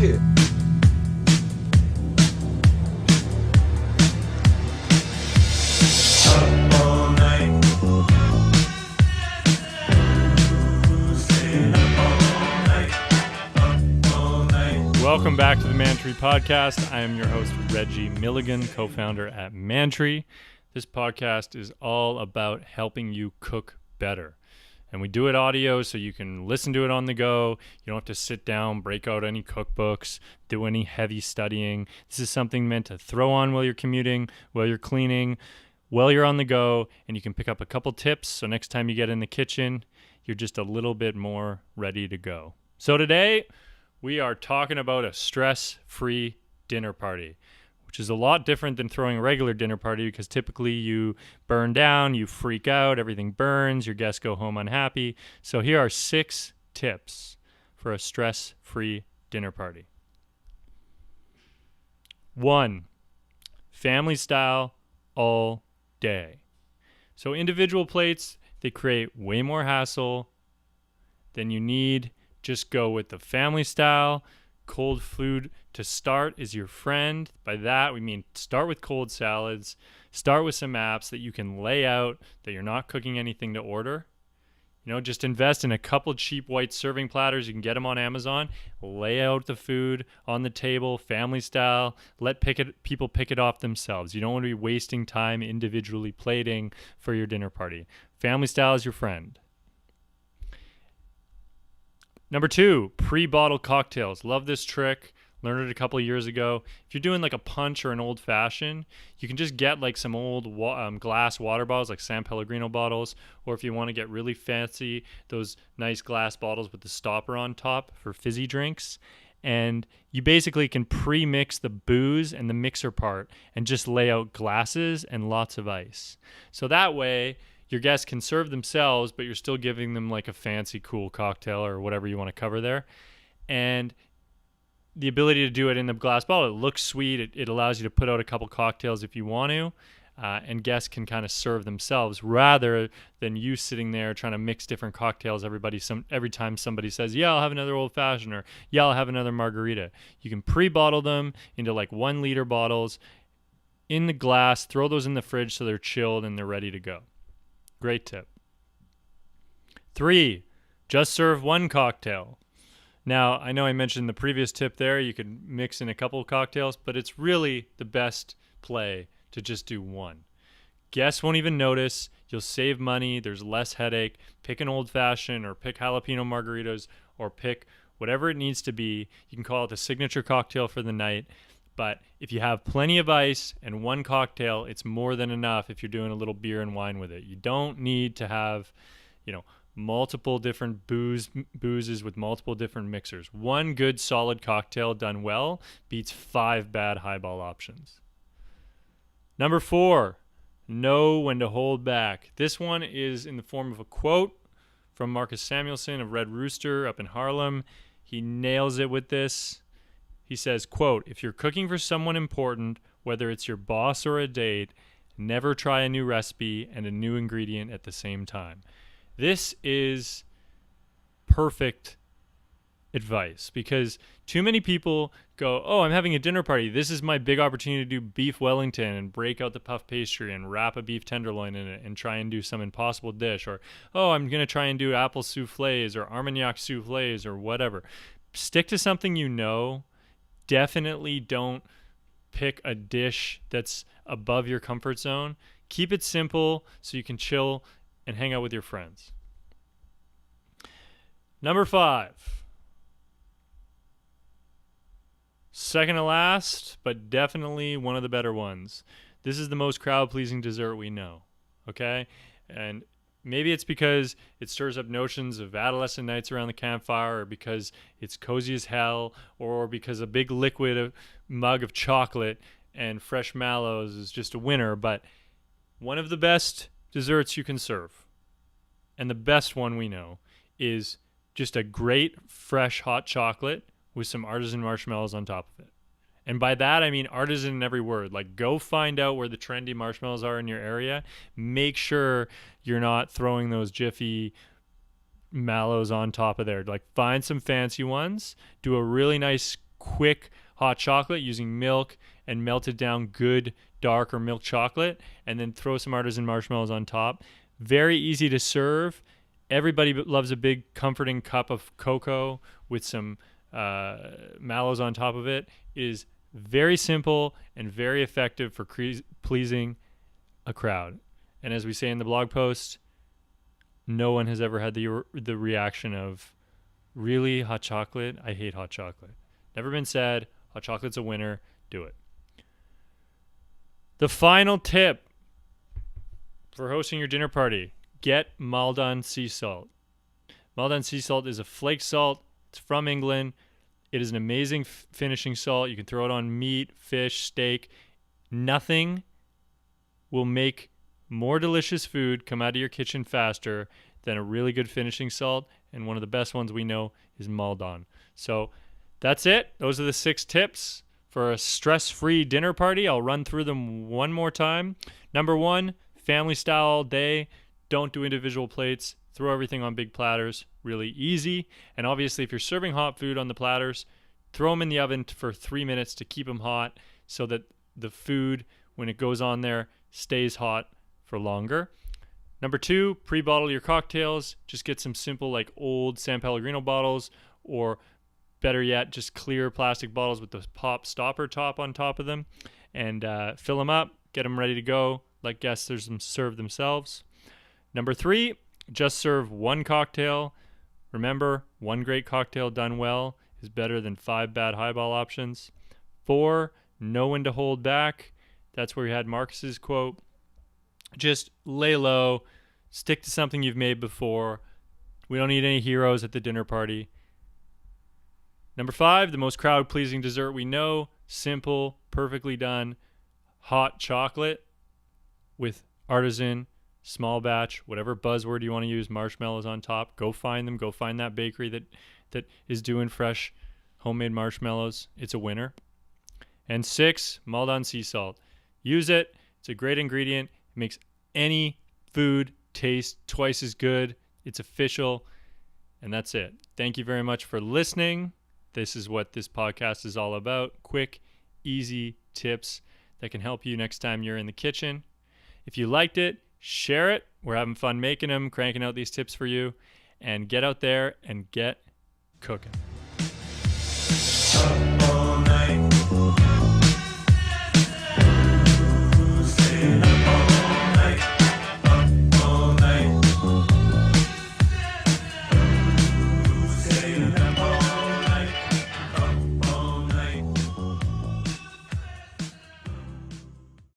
shit. Up all night. Staying up all night. Up all night. Welcome back to the Mantry podcast. I am your host, Reggie Milligan, co-founder at Mantry. This podcast is all about helping you cook better. And we do it audio so you can listen to it on the go. You don't have to sit down, break out any cookbooks, do any heavy studying. This is something meant to throw on while you're commuting, while you're cleaning, while you're on the go, and you can pick up a couple tips so next time you get in the kitchen, you're just a little bit more ready to go. So today, we are talking about a stress-free dinner party, which is a lot different than throwing a regular dinner party because typically you burn down, you freak out, everything burns, your guests go home unhappy. So here are 6 tips for a stress-free dinner party. 1, family style all day. So individual plates, they create way more hassle than you need. Just go with the family style. Cold food to start is your friend. By that, we mean start with cold salads. Start with some apps that you can lay out that you're not cooking anything to order. You know, just invest in a couple cheap white serving platters. You can get them on Amazon. Lay out the food on the table, family style. Let people pick it off themselves. You don't want to be wasting time individually plating for your dinner party. Family style is your friend. Number 2, PreBottle Cocktails. Love this trick. Learned it a couple of years ago. If you're doing like a punch or an old fashioned, you can just get like some old glass water bottles, like San Pellegrino bottles, or if you want to get really fancy, those nice glass bottles with the stopper on top for fizzy drinks. And you basically can pre-mix the booze and the mixer part and just lay out glasses and lots of ice. So that way, your guests can serve themselves, but you're still giving them like a fancy, cool cocktail or whatever you want to cover there. And the ability to do it in the glass bottle, it looks sweet. It allows you to put out a couple cocktails if you want to, and guests can kind of serve themselves rather than you sitting there trying to mix different cocktails every time somebody says, yeah, I'll have another old fashioned, or yeah, I'll have another margarita. You can pre-bottle them into like 1 liter bottles in the glass, throw those in the fridge so they're chilled and they're ready to go. Great tip. 3, just serve 1 cocktail. Now, I know I mentioned the previous tip there, you could mix in a couple of cocktails, but it's really the best play to just do 1. Guests won't even notice. You'll save money. There's less headache. Pick an old fashioned or pick jalapeno margaritas or pick whatever it needs to be. You can call it the signature cocktail for the night. But if you have plenty of ice and 1 cocktail, it's more than enough if you're doing a little beer and wine with it. You don't need to have, multiple different boozes with multiple different mixers. 1 good solid cocktail done well beats 5 bad highball options. Number 4, know when to hold back. This one is in the form of a quote from Marcus Samuelsson of Red Rooster up in Harlem. He nails it with this. He says, quote, if you're cooking for someone important, whether it's your boss or a date, never try a new recipe and a new ingredient at the same time. This is perfect advice because too many people go, oh, I'm having a dinner party. This is my big opportunity to do beef Wellington and break out the puff pastry and wrap a beef tenderloin in it and try and do some impossible dish. Or, oh, I'm going to try and do apple soufflés or Armagnac soufflés or whatever. Stick to something you know. Definitely don't pick a dish that's above your comfort zone. Keep it simple so you can chill and hang out with your friends. Number 5. Second to last, but definitely one of the better ones. This is the most crowd-pleasing dessert we know, okay? And maybe it's because it stirs up notions of adolescent nights around the campfire, or because it's cozy as hell, or because a big liquid mug of chocolate and fresh mallows is just a winner. But one of the best desserts you can serve, and the best one we know, is just a great fresh hot chocolate with some artisan marshmallows on top of it. And by that, I mean artisan in every word. Like, go find out where the trendy marshmallows are in your area. Make sure you're not throwing those Jiffy mallows on top of there. Like, find some fancy ones. Do a really nice quick hot chocolate using milk and melted down good dark or milk chocolate, and then throw some artisan marshmallows on top. Very easy to serve. Everybody loves a big comforting cup of cocoa with some mallows on top of it. It is very simple and very effective for pleasing a crowd. And as we say in the blog post, no one has ever had the reaction of, really, hot chocolate? I hate hot chocolate. Never been said. Hot chocolate's a winner. Do it. The final tip for hosting your dinner party: get Maldon sea salt. Maldon sea salt is a flake salt. It's from England. It is an amazing finishing salt. You can throw it on meat, fish, steak. Nothing will make more delicious food come out of your kitchen faster than a really good finishing salt, and one of the best ones we know is Maldon. So that's it. Those are the 6 tips for a stress-free dinner party. I'll run through them one more time. Number 1, family style all day. Don't do individual plates. Throw everything on big platters. Really easy. And obviously, if you're serving hot food on the platters, throw them in the oven for 3 minutes to keep them hot so that the food, when it goes on there, stays hot for longer. Number 2, pre-bottle your cocktails. Just get some simple, like old San Pellegrino bottles, or better yet, just clear plastic bottles with the pop stopper top on top of them, and fill them up, get them ready to go, let guests serve themselves. Number 3, just serve one cocktail. Remember, one great cocktail done well is better than 5 bad highball options. 4, know when to hold back. That's where we had Marcus's quote. Just lay low, stick to something you've made before. We don't need any heroes at the dinner party. Number 5, the most crowd-pleasing dessert we know, simple, perfectly done, hot chocolate with artisan, small batch, whatever buzzword you want to use, marshmallows on top. Go find them. Go find that bakery that is doing fresh homemade marshmallows. It's a winner. And 6, Maldon sea salt. Use it. It's a great ingredient. It makes any food taste twice as good. It's official. And that's it. Thank you very much for listening. This is what this podcast is all about. Quick, easy tips that can help you next time you're in the kitchen. If you liked it, share it. We're having fun making them, cranking out these tips for you. And get out there and get cooking.